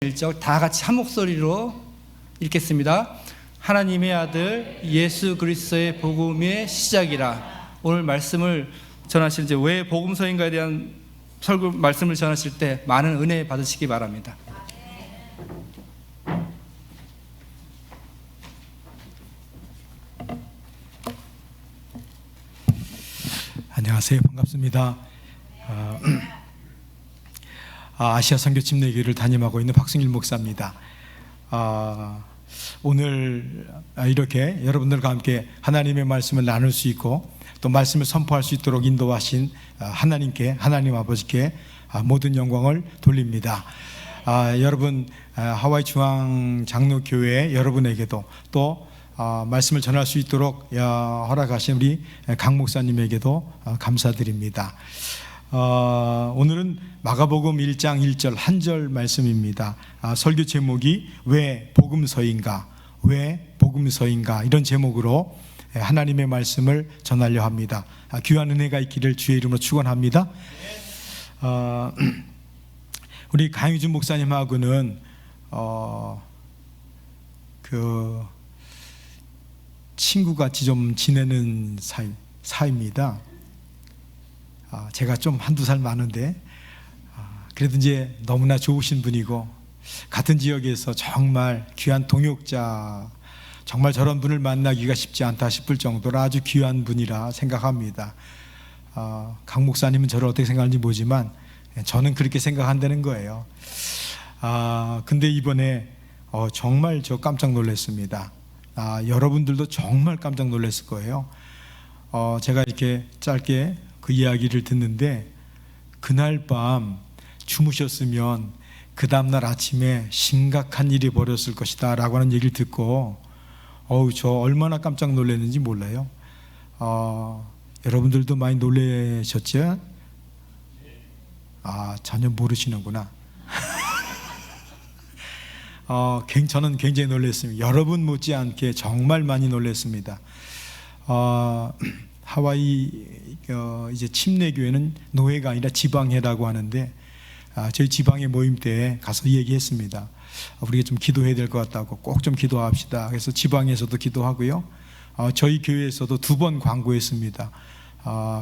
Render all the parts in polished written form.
1절 다 같이 한 목소리로 읽겠습니다. 하나님의 아들 예수 그리스도의 복음의 시작이라. 오늘 말씀을 전하실 때 왜 복음서인가에 대한 설교 말씀을 전하실 때 많은 은혜 받으시기 바랍니다. 안녕하세요. 반갑습니다. 아시아 선교 침례교회를 담임하고 있는 박승일 목사입니다. 오늘 이렇게 여러분들과 함께 하나님의 말씀을 나눌 수 있고 또 말씀을 선포할 수 있도록 인도하신 하나님께, 하나님 아버지께 모든 영광을 돌립니다. 여러분, 하와이 중앙 장로교회 여러분에게도 또 말씀을 전할 수 있도록 허락하신 우리 강 목사님에게도 감사드립니다. 오늘은 마가복음 1장 1절 한 절 말씀입니다. 설교 제목이 왜 복음서인가, 왜 복음서인가, 이런 제목으로 하나님의 말씀을 전하려 합니다. 귀한 은혜가 있기를 주의 이름으로 축원합니다. 우리 강유준 목사님하고는 친구같이 좀 지내는 사이입니다. 제가 좀 한두 살 많은데 그래도 이제 너무나 좋으신 분이고 같은 지역에서 정말 귀한 동역자, 정말 저런 분을 만나기가 쉽지 않다 싶을 정도로 아주 귀한 분이라 생각합니다. 강 목사님은 저를 어떻게 생각하는지 모르지만 저는 그렇게 생각한다는 거예요. 근데 이번에 정말 저 깜짝 놀랐습니다. 여러분들도 정말 깜짝 놀랐을 거예요. 제가 이렇게 짧게 그 이야기를 듣는데 그날 밤 주무셨으면 그 다음날 아침에 심각한 일이 벌어졌을 것이다 라고 하는 얘기를 듣고 저 얼마나 깜짝 놀랐는지 몰라요. 여러분들도 많이 놀라셨죠? 전혀 모르시는구나. 저는 굉장히 놀랐습니다. 여러분 못지않게 정말 많이 놀랐습니다. 하와이 이제 침례교회는 노회가 아니라 지방회라고 하는데 저희 지방회 모임 때 가서 얘기했습니다. 우리가 좀 기도해야 될 것 같다고, 꼭 좀 기도합시다. 그래서 지방에서도 기도하고요. 저희 교회에서도 2번 광고했습니다.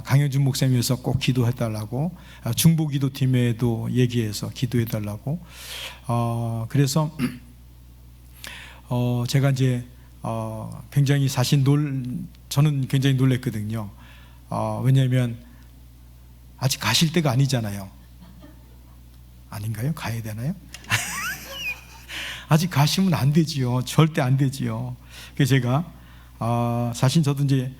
강현준 목사님에서 꼭 기도해달라고, 중보기도팀에도 얘기해서 기도해달라고. 그래서 제가 이제 굉장히 저는 굉장히 놀랐거든요. 왜냐하면 아직 가실 때가 아니잖아요. 아닌가요? 가야 되나요? 아직 가시면 안 되지요. 절대 안 되지요. 그래서 제가 사실 저도 이제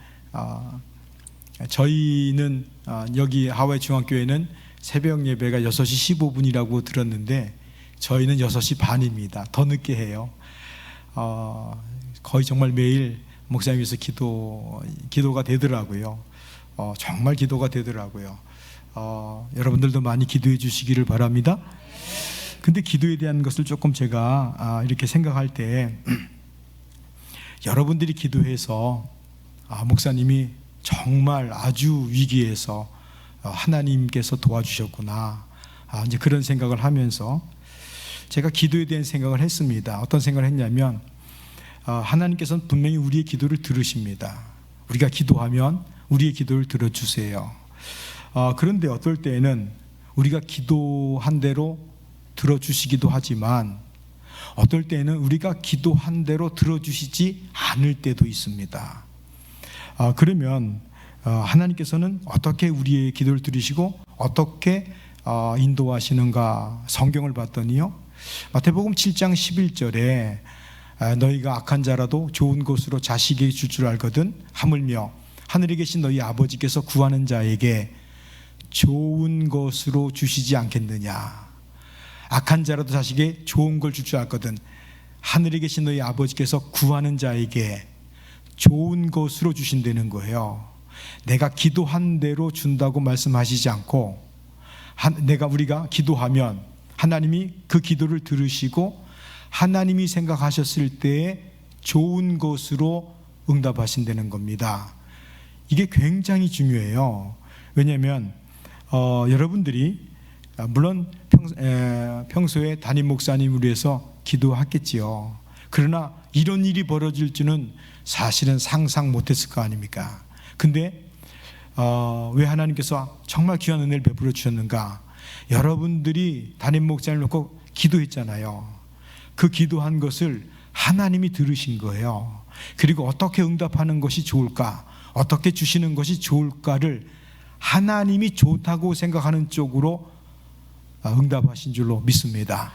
저희는 여기 하와이 중앙교회는 새벽 예배가 6시 15분이라고 들었는데 저희는 6시 반입니다. 더 늦게 해요. 거의 정말 매일 목사님께서 기도가 되더라고요. 정말 기도가 되더라고요. 여러분들도 많이 기도해 주시기를 바랍니다. 근데 기도에 대한 것을 조금 제가 이렇게 생각할 때 여러분들이 기도해서 목사님이 정말 아주 위기에서 하나님께서 도와주셨구나, 이제 그런 생각을 하면서 제가 기도에 대한 생각을 했습니다. 어떤 생각을 했냐면 하나님께서는 분명히 우리의 기도를 들으십니다. 우리가 기도하면 우리의 기도를 들어주세요. 그런데 어떨 때에는 우리가 기도한 대로 들어주시기도 하지만 어떨 때에는 우리가 기도한 대로 들어주시지 않을 때도 있습니다. 그러면 하나님께서는 어떻게 우리의 기도를 들으시고 어떻게 인도하시는가 성경을 봤더니요, 마태복음 7장 11절에 너희가 악한 자라도 좋은 것으로 자식에게 줄 줄 알거든 하물며 하늘에 계신 너희 아버지께서 구하는 자에게 좋은 것으로 주시지 않겠느냐. 악한 자라도 자식에게 좋은 걸 줄 줄 알거든 하늘에 계신 너희 아버지께서 구하는 자에게 좋은 것으로 주신다는 거예요. 내가 기도한 대로 준다고 말씀하시지 않고 우리가 기도하면 하나님이 그 기도를 들으시고 하나님이 생각하셨을 때에 좋은 것으로 응답하신다는 겁니다. 이게 굉장히 중요해요. 왜냐하면 여러분들이 물론 평소에 담임 목사님을 위해서 기도했겠지요. 그러나 이런 일이 벌어질 줄은 사실은 상상 못했을 거 아닙니까? 근데 왜 하나님께서 정말 귀한 은혜를 베풀어 주셨는가? 여러분들이 담임 목사님을 놓고 기도했잖아요. 그 기도한 것을 하나님이 들으신 거예요. 그리고 어떻게 응답하는 것이 좋을까? 어떻게 주시는 것이 좋을까를 하나님이 좋다고 생각하는 쪽으로 응답하신 줄로 믿습니다.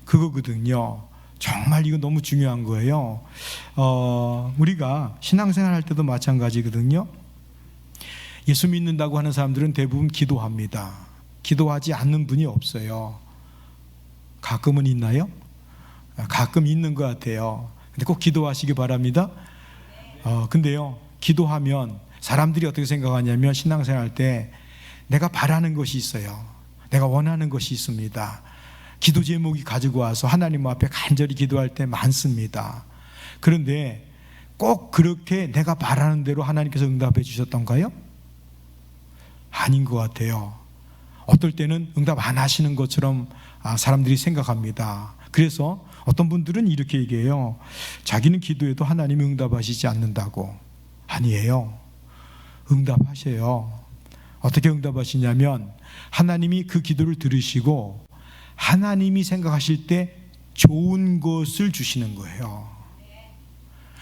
그거거든요. 정말 이거 너무 중요한 거예요. 우리가 신앙생활 할 때도 마찬가지거든요. 예수 믿는다고 하는 사람들은 대부분 기도합니다. 기도하지 않는 분이 없어요. 가끔은 있나요? 가끔 있는 것 같아요. 근데 꼭 기도하시기 바랍니다. 근데요, 기도하면 사람들이 어떻게 생각하냐면 신앙생활 할 때 내가 바라는 것이 있어요. 내가 원하는 것이 있습니다. 기도 제목이 가지고 와서 하나님 앞에 간절히 기도할 때 많습니다. 그런데 꼭 그렇게 내가 바라는 대로 하나님께서 응답해 주셨던가요? 아닌 것 같아요. 어떨 때는 응답 안 하시는 것처럼 사람들이 생각합니다. 그래서 어떤 분들은 이렇게 얘기해요. 자기는 기도해도 하나님이 응답하시지 않는다고. 아니에요. 응답하셔요. 어떻게 응답하시냐면 하나님이 그 기도를 들으시고 하나님이 생각하실 때 좋은 것을 주시는 거예요.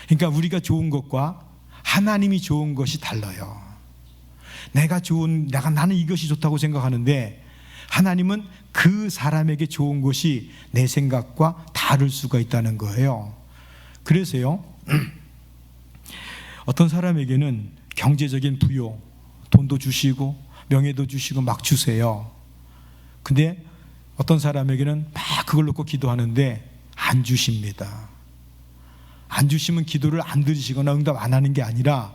그러니까 우리가 좋은 것과 하나님이 좋은 것이 달라요. 나는 이것이 좋다고 생각하는데 하나님은 그 사람에게 좋은 것이 내 생각과 다를 수가 있다는 거예요. 그래서요, 어떤 사람에게는 경제적인 부요, 돈도 주시고 명예도 주시고 막 주세요. 근데 어떤 사람에게는 막 그걸 놓고 기도하는데 안 주십니다. 안 주시면 기도를 안 들으시거나 응답 안 하는 게 아니라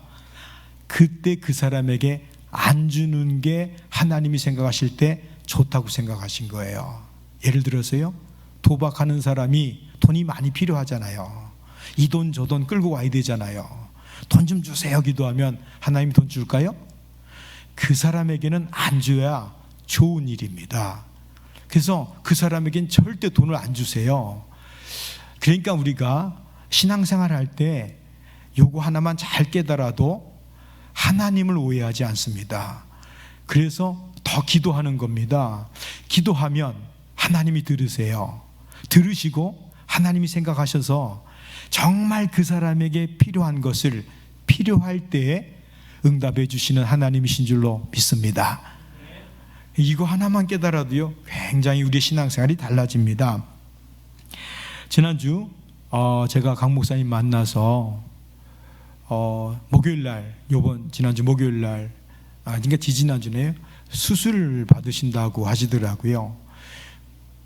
그때 그 사람에게 안 주는 게 하나님이 생각하실 때 좋다고 생각하신 거예요. 예를 들어서요, 도박하는 사람이 돈이 많이 필요하잖아요. 이 돈 저 돈 끌고 와야 되잖아요. 돈 좀 주세요 기도하면 하나님이 돈 줄까요? 그 사람에게는 안 줘야 좋은 일입니다. 그래서 그 사람에겐 절대 돈을 안 주세요. 그러니까 우리가 신앙생활 할 때 요거 하나만 잘 깨달아도 하나님을 오해하지 않습니다. 그래서 더 기도하는 겁니다. 기도하면 하나님이 들으세요. 들으시고 하나님이 생각하셔서 정말 그 사람에게 필요한 것을 필요할 때에 응답해 주시는 하나님이신 줄로 믿습니다. 이거 하나만 깨달아도요 굉장히 우리의 신앙생활이 달라집니다. 지난주 제가 강 목사님 만나서 목요일날, 지난주 목요일날, 그러니까 지지난주네요, 수술을 받으신다고 하시더라고요.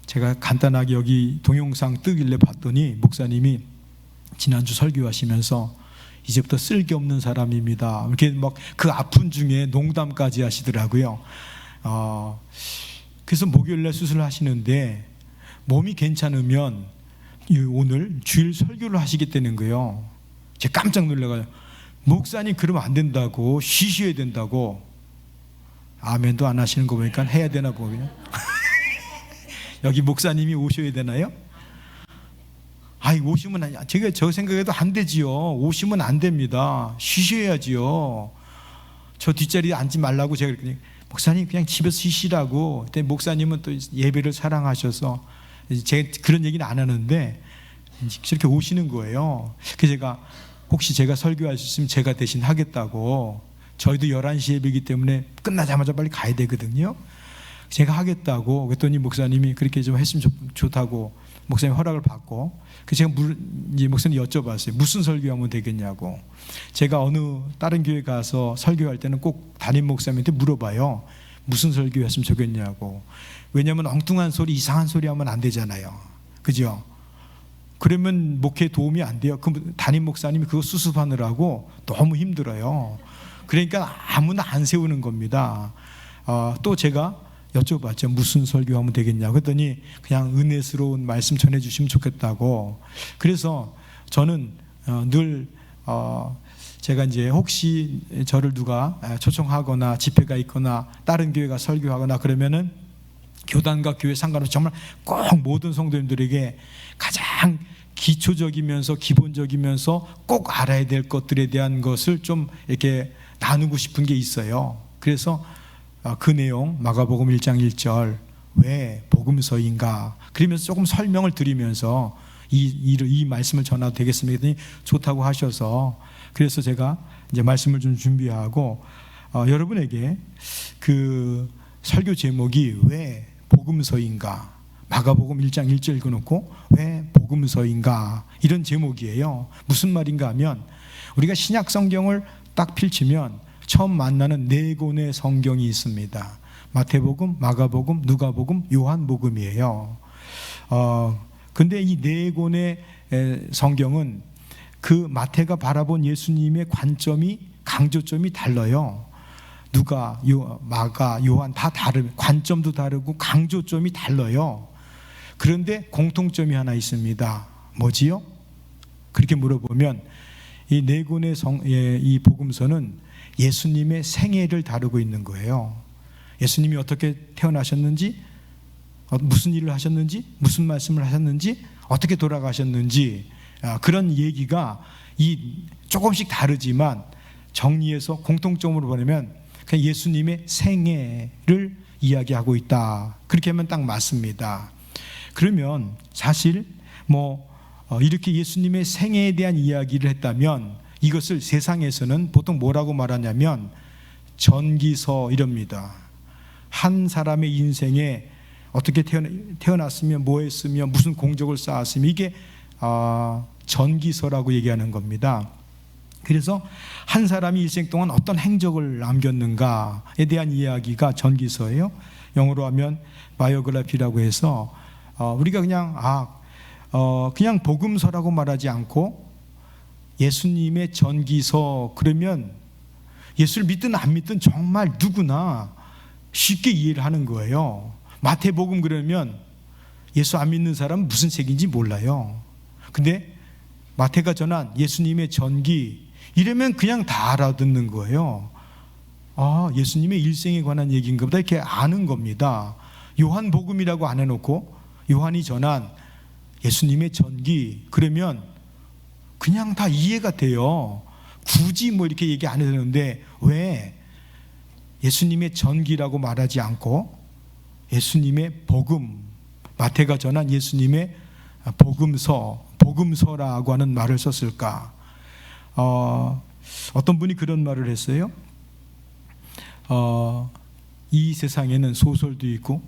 제가 간단하게 여기 동영상 뜨길래 봤더니 목사님이 지난주 설교하시면서 이제부터 쓸데없는 사람입니다, 이렇게 막 그 아픈 중에 농담까지 하시더라고요. 그래서 목요일날 수술하시는데 몸이 괜찮으면 오늘 주일 설교를 하시겠다는 거예요. 제가 깜짝 놀라가지고, 목사님 그러면 안 된다고, 쉬셔야 된다고. 아멘도 안 하시는 거 보니까 해야 되나 보네요. 여기 목사님이 오셔야 되나요? 오시면, 제가 저 생각해도 안 되지요. 오시면 안 됩니다. 쉬셔야지요. 저 뒷자리에 앉지 말라고 제가 그랬더니 목사님 그냥 집에서 쉬시라고. 그때 목사님은 또 예배를 사랑하셔서 제가 그런 얘기는 안 하는데 저렇게 오시는 거예요. 그래서 제가 혹시 제가 설교할 수 있으면 제가 대신 하겠다고. 저희도 11시 예배이기 때문에 끝나자마자 빨리 가야 되거든요. 제가 하겠다고 그랬더니 목사님이 그렇게 좀 했으면 좋다고 목사님 허락을 받고, 그래서 제가 이제 목사님 여쭤봤어요. 무슨 설교하면 되겠냐고. 제가 어느 다른 교회 가서 설교할 때는 꼭 담임 목사님한테 물어봐요. 무슨 설교했으면 좋겠냐고. 왜냐하면 엉뚱한 소리, 이상한 소리 하면 안 되잖아요. 그죠? 그러면 목회에 도움이 안 돼요. 그 담임 목사님이 그거 수습하느라고 너무 힘들어요. 그러니까 아무나 안 세우는 겁니다. 또 제가 여쭤봤죠. 무슨 설교하면 되겠냐고. 그랬더니 그냥 은혜스러운 말씀 전해주시면 좋겠다고. 그래서 저는 늘 제가 이제 혹시 저를 누가 초청하거나 집회가 있거나 다른 교회가 설교하거나 그러면은 교단과 교회 상관없이 정말 꼭 모든 성도님들에게 가장 기초적이면서 기본적이면서 꼭 알아야 될 것들에 대한 것을 좀 이렇게 나누고 싶은 게 있어요. 그래서 그 내용 마가복음 1장 1절 왜 복음서인가 그러면서 조금 설명을 드리면서 이 말씀을 전해도 되겠습니까? 했더니 좋다고 하셔서 그래서 제가 이제 말씀을 좀 준비하고 여러분에게 그 설교 제목이 왜 복음서인가 마가복음 1장 1절 읽어놓고 왜 복음서인가 이런 제목이에요. 무슨 말인가 하면 우리가 신약 성경을 딱 펼치면 처음 만나는 4권의 성경이 있습니다. 마태복음, 마가복음, 누가복음, 요한복음이에요. 근데 이 4권의 성경은 그 마태가 바라본 예수님의 관점이 강조점이 달라요. 누가, 마가, 요한 다 다른 관점도 다르고 강조점이 달라요. 그런데 공통점이 하나 있습니다. 뭐지요? 그렇게 물어보면 이 4권의 이 복음서는 예수님의 생애를 다루고 있는 거예요. 예수님이 어떻게 태어나셨는지, 무슨 일을 하셨는지, 무슨 말씀을 하셨는지, 어떻게 돌아가셨는지 그런 얘기가 조금씩 다르지만 정리해서 공통점으로 보내면 그냥 예수님의 생애를 이야기하고 있다. 그렇게 하면 딱 맞습니다. 그러면 사실 이렇게 예수님의 생애에 대한 이야기를 했다면 이것을 세상에서는 보통 뭐라고 말하냐면 전기서 이럽니다. 한 사람의 인생에 어떻게 태어났으면 뭐 했으면 무슨 공적을 쌓았으면 이게 전기서라고 얘기하는 겁니다. 그래서 한 사람이 일생 동안 어떤 행적을 남겼는가에 대한 이야기가 전기서예요. 영어로 하면 바이오그래피라고 해서 우리가 그냥 복음서라고 말하지 않고 예수님의 전기서 그러면 예수를 믿든 안 믿든 정말 누구나 쉽게 이해를 하는 거예요. 마태복음 그러면 예수 안 믿는 사람은 무슨 책인지 몰라요. 근데 마태가 전한 예수님의 전기 이러면 그냥 다 알아듣는 거예요. 예수님의 일생에 관한 얘기인가 보다 이렇게 아는 겁니다. 요한복음이라고 안 해놓고 요한이 전한 예수님의 전기 그러면 그냥 다 이해가 돼요. 굳이 이렇게 얘기 안 해도 되는데 왜 예수님의 전기라고 말하지 않고 예수님의 복음, 마태가 전한 예수님의 복음서라고 하는 말을 썼을까? 어떤 분이 그런 말을 했어요. 이 세상에는 소설도 있고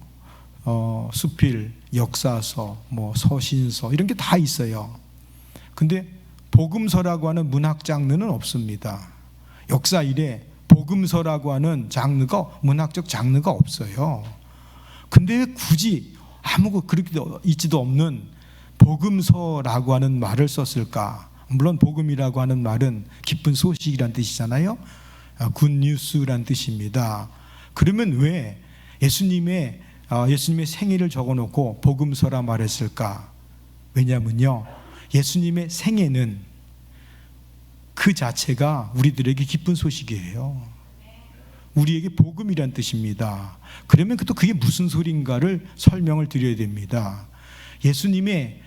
수필, 역사서, 서신서 이런 게 다 있어요. 근데 복음서라고 하는 문학 장르는 없습니다. 역사 이래 복음서라고 하는 문학적 장르가 없어요. 근데 왜 굳이 그렇게 있지도 없는 복음서라고 하는 말을 썼을까? 물론 복음이라고 하는 말은 기쁜 소식이란 뜻이잖아요. 굿뉴스란 뜻입니다. 그러면 왜 예수님의 생애를 적어놓고 복음서라 말했을까? 왜냐면요, 예수님의 생애는 그 자체가 우리들에게 기쁜 소식이에요. 우리에게 복음이란 뜻입니다. 그러면 또 그게 무슨 소린가를 설명을 드려야 됩니다. 예수님의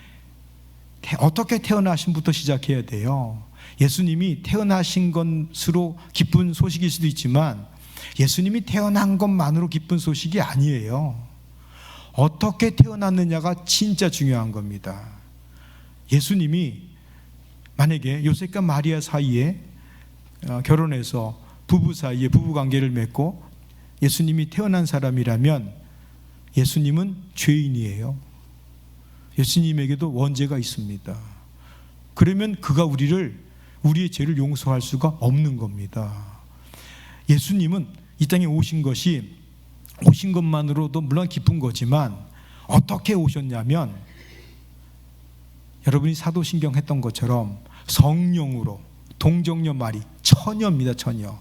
어떻게 태어나신부터 시작해야 돼요. 예수님이 태어나신 것으로 기쁜 소식일 수도 있지만 예수님이 태어난 것만으로 기쁜 소식이 아니에요. 어떻게 태어났느냐가 진짜 중요한 겁니다. 예수님이 만약에 요셉과 마리아 사이에 결혼해서 부부 사이에 부부관계를 맺고 예수님이 태어난 사람이라면 예수님은 죄인이에요. 예수님에게도 원죄가 있습니다. 그러면 그가 우리의 죄를 용서할 수가 없는 겁니다. 예수님은 이 땅에 오신 것만으로도 물론 기쁜 거지만 어떻게 오셨냐면 여러분이 사도신경 했던 것처럼 성령으로 동정녀 마리 처녀입니다. 처녀.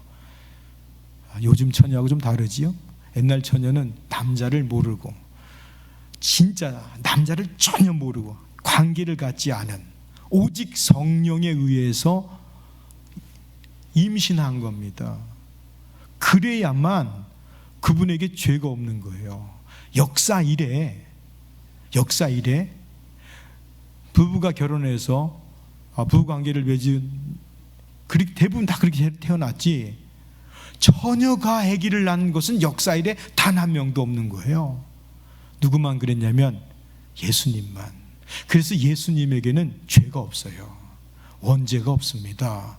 요즘 처녀하고 좀 다르지요? 옛날 처녀는 남자를 모르고 진짜 남자를 전혀 모르고 관계를 갖지 않은 오직 성령에 의해서 임신한 겁니다. 그래야만 그분에게 죄가 없는 거예요. 역사 이래 부부가 결혼해서 부부관계를 맺은 대부분 다 그렇게 태어났지, 처녀가 아기를 낳은 것은 역사 이래 단 한 명도 없는 거예요. 누구만 그랬냐면 예수님만. 그래서 예수님에게는 죄가 없어요. 원죄가 없습니다.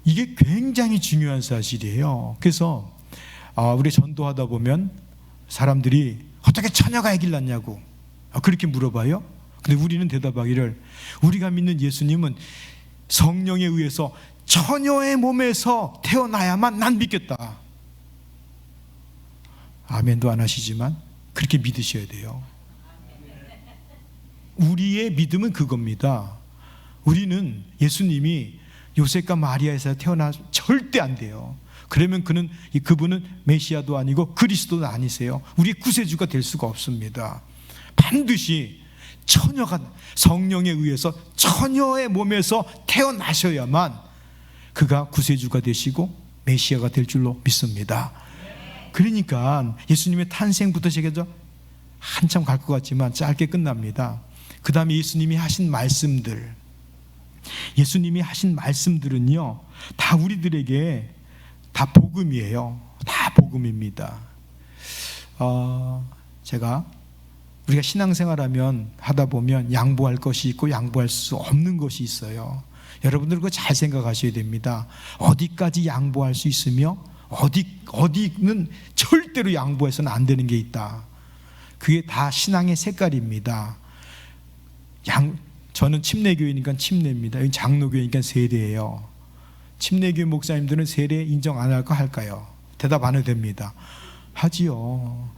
이게 굉장히 중요한 사실이에요. 그래서 우리 전도하다 보면 사람들이 어떻게 처녀가 아기를 낳냐고 그렇게 물어봐요. 근데 우리는 대답하기를, 우리가 믿는 예수님은 성령에 의해서 처녀의 몸에서 태어나야만 난 믿겠다. 아멘도 안 하시지만 그렇게 믿으셔야 돼요. 우리의 믿음은 그겁니다. 우리는 예수님이 요셉과 마리아에서 태어나 절대 안 돼요. 그러면 그분은 메시아도 아니고 그리스도도 아니세요. 우리의 구세주가 될 수가 없습니다. 반드시 처녀가 성령에 의해서 처녀의 몸에서 태어나셔야만 그가 구세주가 되시고 메시아가 될 줄로 믿습니다. 그러니까 예수님의 탄생부터 시작해서 한참 갈 것 같지만 짧게 끝납니다. 그 다음에 예수님이 하신 말씀들은요 다 우리들에게 다 복음이에요. 다 복음입니다. 우리가 신앙생활하면 하다 보면 양보할 것이 있고 양보할 수 없는 것이 있어요. 여러분들 그거 잘 생각하셔야 됩니다. 어디까지 양보할 수 있으며 어디는 절대로 양보해서는 안 되는 게 있다. 그게 다 신앙의 색깔입니다. 저는 침례교회니까 침례입니다. 여기 장로교회니까 세례예요. 침례교회 목사님들은 세례 인정 안 할까 할까요? 대답 안 해도 됩니다. 하지요.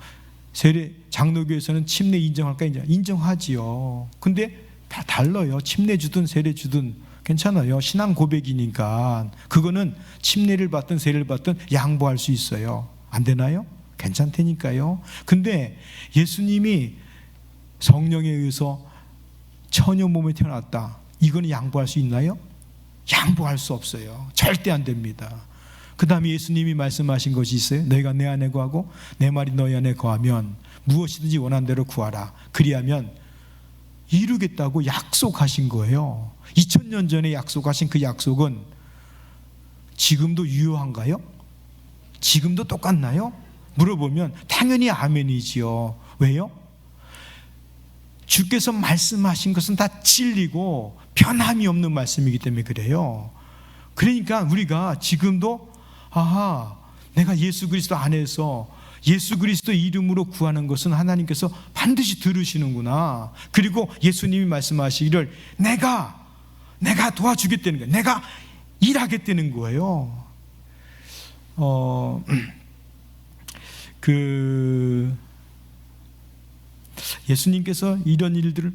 장로교회에서는 침례 인정할까? 인정하지요. 근데 다 달라요. 침례 주든 세례 주든 괜찮아요. 신앙 고백이니까 그거는 침례를 받든 세례를 받든 양보할 수 있어요. 안 되나요? 괜찮다니까요. 근데 예수님이 성령에 의해서 처녀 몸에 태어났다. 이거는 양보할 수 있나요? 양보할 수 없어요. 절대 안 됩니다. 그 다음에 예수님이 말씀하신 것이 있어요. 너희가 내 안에 거하고 내 말이 너희 안에 거하면 무엇이든지 원하는 대로 구하라. 그리하면 이루겠다고 약속하신 거예요. 2000년 전에 약속하신 그 약속은 지금도 유효한가요? 지금도 똑같나요? 물어보면 당연히 아멘이지요. 왜요? 주께서 말씀하신 것은 다 진리고 변함이 없는 말씀이기 때문에 그래요. 그러니까 우리가 지금도 내가 예수 그리스도 안에서 예수 그리스도 이름으로 구하는 것은 하나님께서 반드시 들으시는구나. 그리고 예수님이 말씀하시기를 내가 도와주겠다는 거예요. 내가 일하겠다는 거예요. 예수님께서 이런 일들을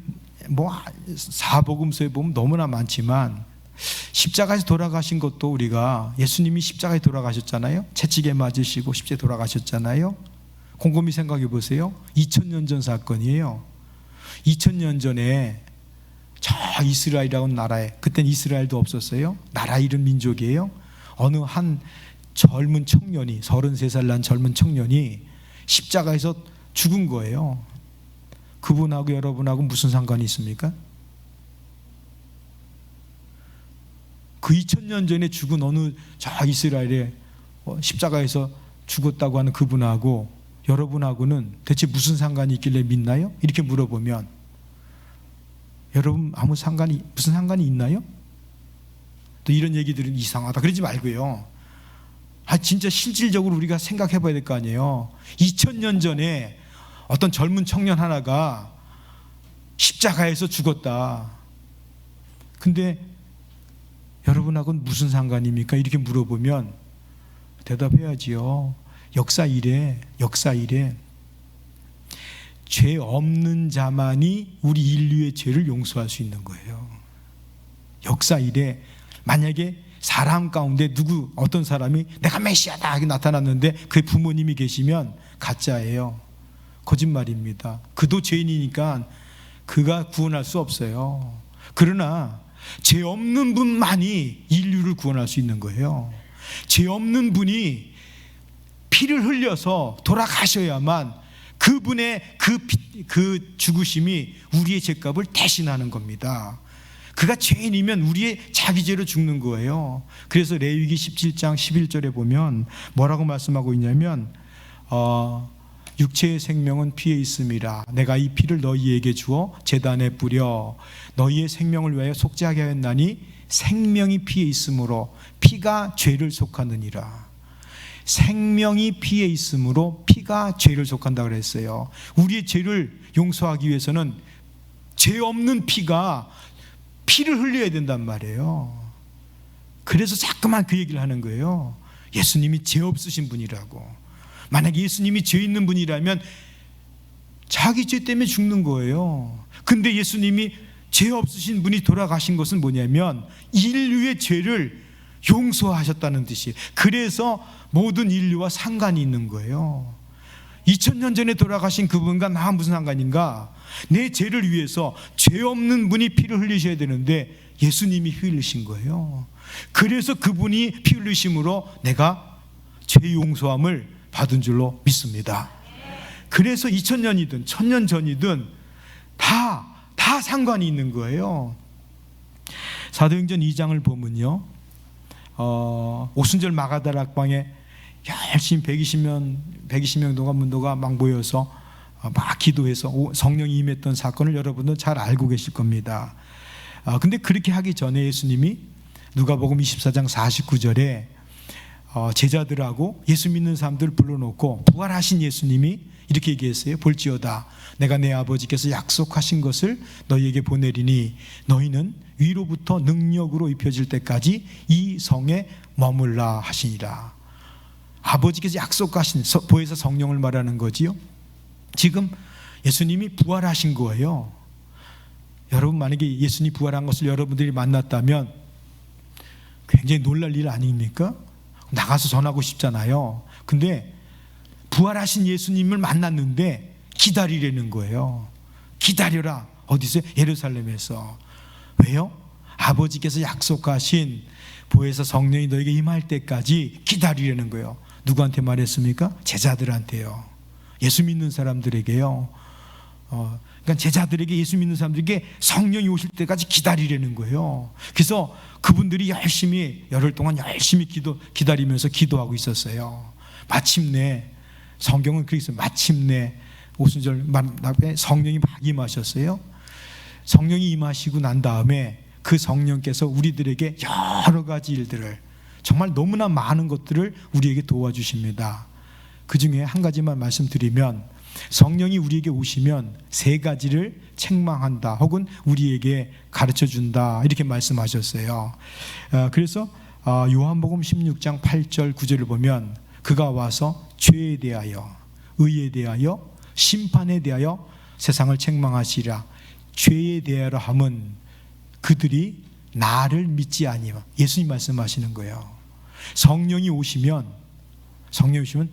사복음서에 보면 너무나 많지만 십자가에서 돌아가신 것도 우리가 예수님이 십자가에 돌아가셨잖아요. 채찍에 맞으시고 십자가에 돌아가셨잖아요. 곰곰이 생각해 보세요. 2000년 전 사건이에요. 2000년 전에 저 이스라엘이라는 나라에, 그때는 이스라엘도 없었어요. 나라 이름 민족이에요. 어느 한 젊은 청년이 33살 난 젊은 청년이 십자가에서 죽은 거예요. 그분하고 여러분하고 무슨 상관이 있습니까? 그 2000년 전에 죽은 어느 저 이스라엘에 십자가에서 죽었다고 하는 그분하고 여러분하고는 대체 무슨 상관이 있길래 믿나요? 이렇게 물어보면 여러분 무슨 상관이 있나요? 또 이런 얘기들은 이상하다 그러지 말고요. 진짜 실질적으로 우리가 생각해 봐야 될 거 아니에요. 2000년 전에 어떤 젊은 청년 하나가 십자가에서 죽었다. 근데 여러분하고는 무슨 상관입니까? 이렇게 물어보면 대답해야지요. 역사 이래. 죄 없는 자만이 우리 인류의 죄를 용서할 수 있는 거예요. 역사 이래. 만약에 사람 가운데 어떤 사람이 내가 메시아다 하게 나타났는데 그의 부모님이 계시면 가짜예요. 거짓말입니다. 그도 죄인이니까 그가 구원할 수 없어요. 그러나 죄 없는 분만이 인류를 구원할 수 있는 거예요. 죄 없는 분이 피를 흘려서 돌아가셔야만 그분의 그 죽으심이 우리의 죄값을 대신하는 겁니다. 그가 죄인이면 우리의 자기 죄로 죽는 거예요. 그래서 레위기 17장 11절에 보면 뭐라고 말씀하고 있냐면 육체의 생명은 피에 있음이라. 내가 이 피를 너희에게 주어 제단에 뿌려 너희의 생명을 위하여 속죄하게 하였나니 생명이 피에 있으므로 피가 죄를 속하느니라. 생명이 피에 있으므로 피가 죄를 속한다 그랬어요. 우리의 죄를 용서하기 위해서는 죄 없는 피를 흘려야 된단 말이에요. 그래서 자꾸만 그 얘기를 하는 거예요. 예수님이 죄 없으신 분이라고. 만약에 예수님이 죄 있는 분이라면 자기 죄 때문에 죽는 거예요. 근데 예수님이 죄 없으신 분이 돌아가신 것은 뭐냐면 인류의 죄를 용서하셨다는 뜻이에요. 그래서 모든 인류와 상관이 있는 거예요. 2000년 전에 돌아가신 그분과 나 무슨 상관인가? 내 죄를 위해서 죄 없는 분이 피를 흘리셔야 되는데 예수님이 피 흘리신 거예요. 그래서 그분이 피 흘리심으로 내가 죄 용서함을 받은 줄로 믿습니다. 그래서 2000년이든 1000년 전이든 다 상관이 있는 거예요. 사도행전 2장을 보면요, 오순절 마가다락방에 열심히 120명 동안 문도가 막 모여서 막 기도해서 성령이 임했던 사건을 여러분도 잘 알고 계실 겁니다. 근데 그렇게 하기 전에 예수님이 누가복음 24장 49절에 제자들하고 예수 믿는 사람들 불러놓고 부활하신 예수님이 이렇게 얘기했어요. 볼지어다 내가 내 아버지께서 약속하신 것을 너희에게 보내리니 너희는 위로부터 능력으로 입혀질 때까지 이 성에 머물라 하시니라. 아버지께서 약속하신 보혜사 성령을 말하는 거지요. 지금 예수님이 부활하신 거예요. 여러분 만약에 예수님이 부활한 것을 여러분들이 만났다면 굉장히 놀랄 일 아닙니까? 나가서 전하고 싶잖아요. 근데 부활하신 예수님을 만났는데 기다리라는 거예요. 기다려라. 어디서? 예루살렘에서. 왜요? 아버지께서 약속하신 보혜사 성령이 너에게 임할 때까지 기다리라는 거예요. 누구한테 말했습니까? 제자들한테요. 예수 믿는 사람들에게요. 그러니까 제자들에게, 예수 믿는 사람들에게 성령이 오실 때까지 기다리라는 거예요. 그래서 그분들이 열심히 열흘 동안 열심히 기다리면서 기도하고 있었어요. 마침내 성경은 그렇게 있어요. 마침내 오순절 앞에 성령이 막 임하셨어요. 성령이 임하시고 난 다음에 그 성령께서 우리들에게 여러 가지 일들을, 정말 너무나 많은 것들을 우리에게 도와주십니다. 그 중에 한 가지만 말씀드리면, 성령이 우리에게 오시면 세 가지를 책망한다 혹은 우리에게 가르쳐준다 이렇게 말씀하셨어요. 그래서 요한복음 16장 8절 9절을 보면 그가 와서 죄에 대하여, 의에 대하여, 심판에 대하여 세상을 책망하시리라. 죄에 대하여 함은 그들이 나를 믿지 아니하며, 예수님 말씀하시는 거예요. 성령이 오시면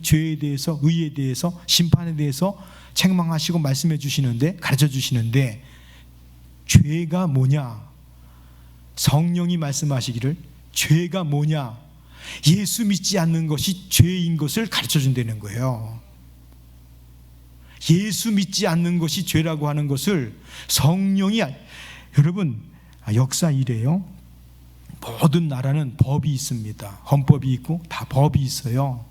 죄에 대해서, 의에 대해서, 심판에 대해서 책망하시고 말씀해 주시는데, 가르쳐 주시는데, 죄가 뭐냐? 성령이 말씀하시기를 죄가 뭐냐? 예수 믿지 않는 것이 죄인 것을 가르쳐 준다는 거예요. 예수 믿지 않는 것이 죄라고 하는 것을 성령이, 여러분 역사 이래요. 모든 나라는 법이 있습니다. 헌법이 있고 다 법이 있어요.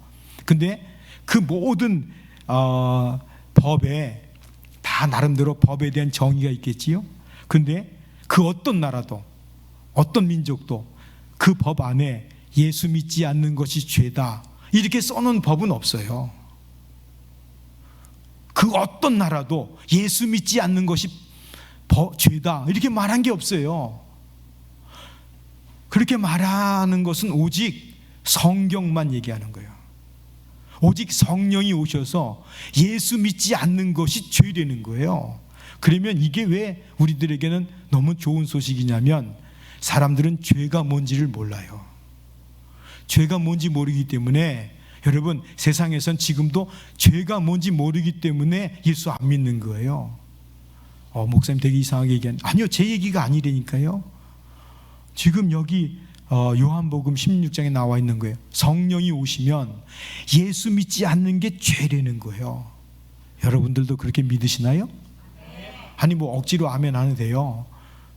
근데 그 모든 법에 다 나름대로 법에 대한 정의가 있겠지요. 근데 그 어떤 나라도 어떤 민족도 그 법 안에 예수 믿지 않는 것이 죄다 이렇게 써놓은 법은 없어요. 그 어떤 나라도 예수 믿지 않는 것이 죄다 이렇게 말한 게 없어요. 그렇게 말하는 것은 오직 성경만 얘기하는 거예요. 오직 성령이 오셔서 예수 믿지 않는 것이 죄되는 거예요. 그러면 이게 왜 우리들에게는 너무 좋은 소식이냐면, 사람들은 죄가 뭔지를 몰라요. 죄가 뭔지 모르기 때문에, 여러분 세상에선 지금도 죄가 뭔지 모르기 때문에 예수 안 믿는 거예요. 목사님 되게 이상하게 얘기하는, 아니요, 제 얘기가 아니라니까요. 지금 여기 요한복음 16장에 나와 있는 거예요. 성령이 오시면 예수 믿지 않는 게 죄라는 거예요. 여러분들도 그렇게 믿으시나요? 아니 뭐 억지로 아멘 안 해도 돼요.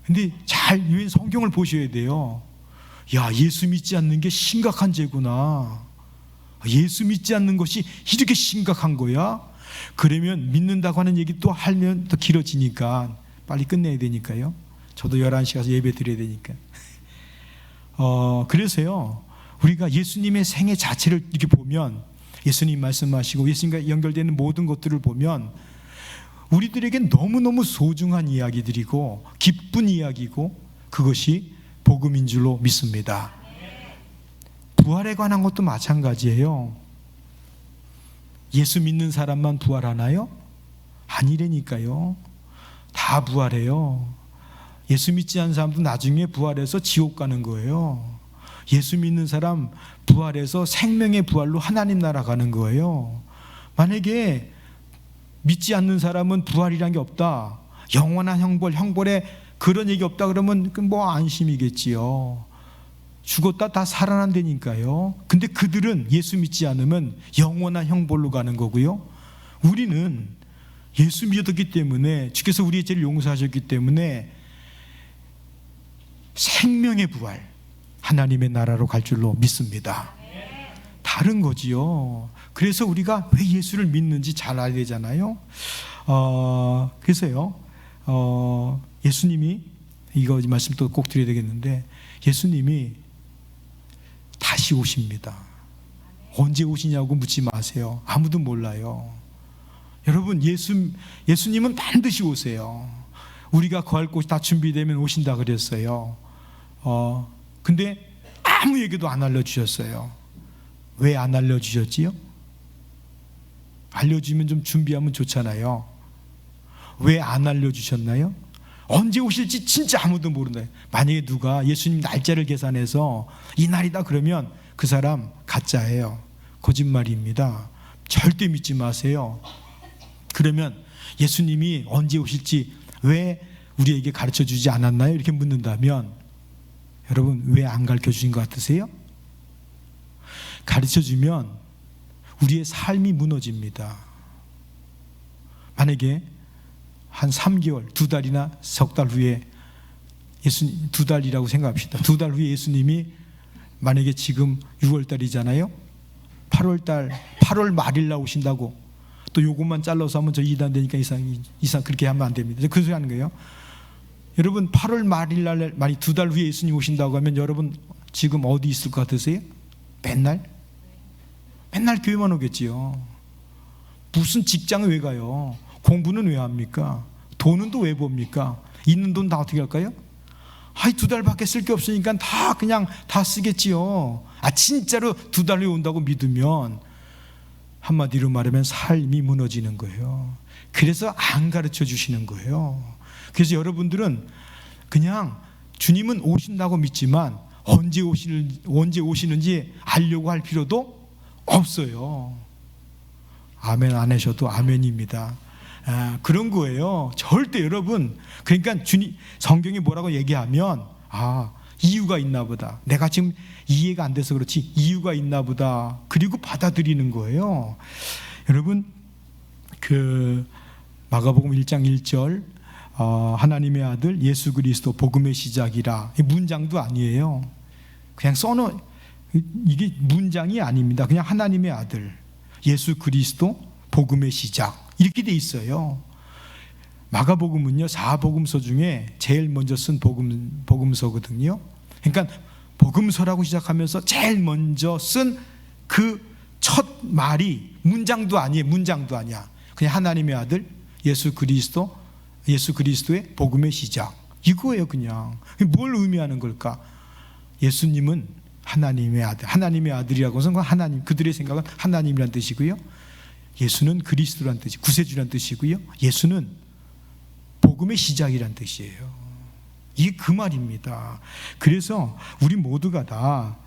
근데 잘 성경을 보셔야 돼요. 야, 예수 믿지 않는 게 심각한 죄구나. 예수 믿지 않는 것이 이렇게 심각한 거야? 그러면 믿는다고 하는 얘기 또 하면 더 길어지니까 빨리 끝내야 되니까요. 저도 11시 가서 예배 드려야 되니까. 그래서요, 우리가 예수님의 생애 자체를 이렇게 보면, 예수님 말씀하시고 예수님과 연결되는 모든 것들을 보면 우리들에게 너무너무 소중한 이야기들이고 기쁜 이야기고, 그것이 복음인 줄로 믿습니다. 부활에 관한 것도 마찬가지예요. 예수 믿는 사람만 부활하나요? 아니라니까요. 다 부활해요. 예수 믿지 않는 사람도 나중에 부활해서 지옥 가는 거예요. 예수 믿는 사람 부활해서 생명의 부활로 하나님 나라 가는 거예요. 만약에 믿지 않는 사람은 부활이란 게 없다, 영원한 형벌에 그런 얘기 없다 그러면 뭐 안심이겠지요. 죽었다 다 살아난다니까요. 근데 그들은 예수 믿지 않으면 영원한 형벌로 가는 거고요. 우리는 예수 믿었기 때문에, 주께서 우리의 죄를 용서하셨기 때문에 생명의 부활, 하나님의 나라로 갈 줄로 믿습니다. 다른 거지요. 그래서 우리가 왜 예수를 믿는지 잘 알아야 되잖아요. 그래서요, 예수님이, 이거 말씀 또 꼭 드려야 되겠는데, 예수님이 다시 오십니다. 언제 오시냐고 묻지 마세요. 아무도 몰라요. 여러분, 예수님은 반드시 오세요. 우리가 거할 곳이 다 준비되면 오신다 그랬어요. 근데 아무 얘기도 안 알려주셨어요. 왜 안 알려주셨지요? 알려주면 좀 준비하면 좋잖아요. 왜 안 알려주셨나요? 언제 오실지 진짜 아무도 모른다. 만약에 누가 예수님 날짜를 계산해서 이 날이다 그러면 그 사람 가짜예요. 거짓말입니다. 절대 믿지 마세요. 그러면 예수님이 언제 오실지 왜 우리에게 가르쳐 주지 않았나요? 이렇게 묻는다면, 여러분, 왜 안 가르쳐 주신 것 같으세요? 가르쳐 주면 우리의 삶이 무너집니다. 만약에 한 3개월, 2달이나 석 달 후에, 2달이라고 생각합시다. 2달 후에 예수님이 만약에 지금 6월달이잖아요. 8월 말일 날 오신다고, 또 요것만 잘라서 하면 저 2단 되니까 이상 그렇게 하면 안 됩니다. 그 소리 하는 거예요. 여러분, 8월 말일 날, 만약 2달 후에 예수님 오신다고 하면 여러분 지금 어디 있을 것 같으세요? 맨날 교회만 오겠지요. 무슨 직장에 왜 가요? 공부는 왜 합니까? 돈은 또 왜 봅니까? 있는 돈 다 어떻게 할까요? 2달밖에 쓸 게 없으니까 그냥 다 쓰겠지요. 진짜로 2달 후에 온다고 믿으면, 한마디로 말하면 삶이 무너지는 거예요. 그래서 안 가르쳐 주시는 거예요. 그래서 여러분들은 그냥 주님은 오신다고 믿지만 언제 오시는지 알려고 할 필요도 없어요. 아멘 안 하셔도 아멘입니다. 그런 거예요. 절대 여러분, 그러니까 성경이 뭐라고 얘기하면 이유가 있나 보다, 내가 지금 이해가 안 돼서 그렇지 이유가 있나 보다, 그리고 받아들이는 거예요. 여러분, 그 마가복음 1장 1절, 하나님의 아들 예수 그리스도 복음의 시작이라, 이 문장도 아니에요. 그냥 써놓은, 이게 문장이 아닙니다. 그냥 하나님의 아들 예수 그리스도 복음의 시작, 이렇게 돼 있어요. 마가복음은요, 4복음서 중에 제일 먼저 쓴 복음서거든요. 그러니까 복음서라고 시작하면서 제일 먼저 쓴 그 첫 말이 문장도 아니야. 그냥 하나님의 아들 예수 그리스도의 복음의 시작, 이거예요. 그냥 뭘 의미하는 걸까? 예수님은 하나님의 아들, 하나님의 아들이라고 해서 하나님, 그들의 생각은 하나님이란 뜻이고요. 예수는 그리스도란 뜻이, 구세주란 뜻이고요. 예수는 복음의 시작이란 뜻이에요. 이게 그 말입니다. 그래서 우리 모두가 다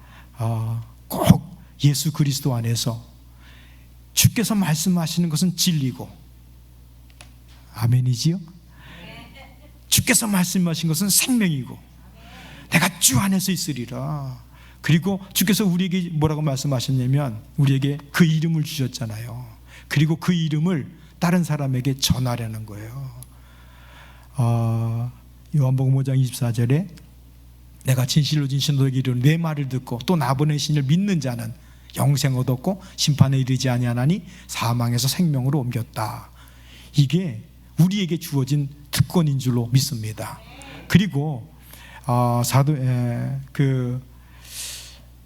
꼭 예수 그리스도 안에서 주께서 말씀하시는 것은 진리고, 아멘이지요? 주께서 말씀하신 것은 생명이고, 내가 주 안에서 있으리라. 그리고 주께서 우리에게 뭐라고 말씀하셨냐면 우리에게 그 이름을 주셨잖아요. 그리고 그 이름을 다른 사람에게 전하려는 거예요. 요한복음 5장 24절에 내가 진실로 진실로 너에게 이르노니 내 말을 듣고 또 나 보내신 이를 믿는 자는 영생 얻었고 심판에 이르지 아니하나니 사망에서 생명으로 옮겼다. 이게 우리에게 주어진 특권인 줄로 믿습니다. 그리고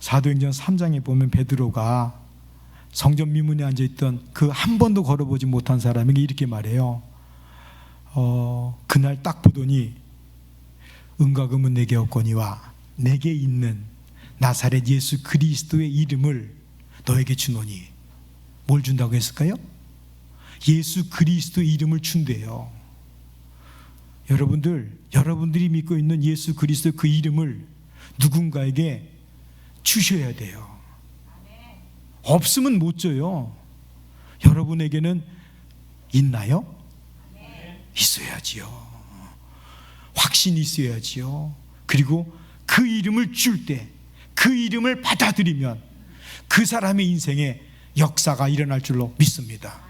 사도행전 3장에 보면 베드로가 성전 미문에 앉아있던 그 한 번도 걸어보지 못한 사람에게 이렇게 말해요. 그날 딱 보더니 은과 금은 내게 없거니와 내게 있는 나사렛 예수 그리스도의 이름을 너에게 주노니. 뭘 준다고 했을까요? 예수 그리스도의 이름을 준대요. 여러분들이 믿고 있는 예수 그리스도의 그 이름을 누군가에게 주셔야 돼요. 없으면 못 줘요. 여러분에게는 있나요? 있어야지요. 확신이 있어야지요. 그리고 그 이름을 줄 때, 그 이름을 받아들이면 그 사람의 인생에 역사가 일어날 줄로 믿습니다.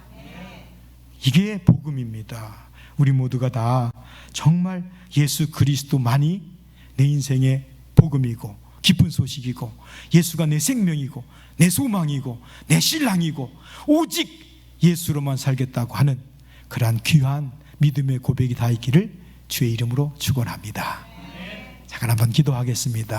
이게 복음입니다. 우리 모두가 다 정말 예수 그리스도만이 내 인생의 복음이고 기쁜 소식이고 예수가 내 생명이고 내 소망이고 내 신랑이고 오직 예수로만 살겠다고 하는 그러한 귀한 믿음의 고백이 다 있기를 주의 이름으로 축원합니다. 잠깐 한번 기도하겠습니다.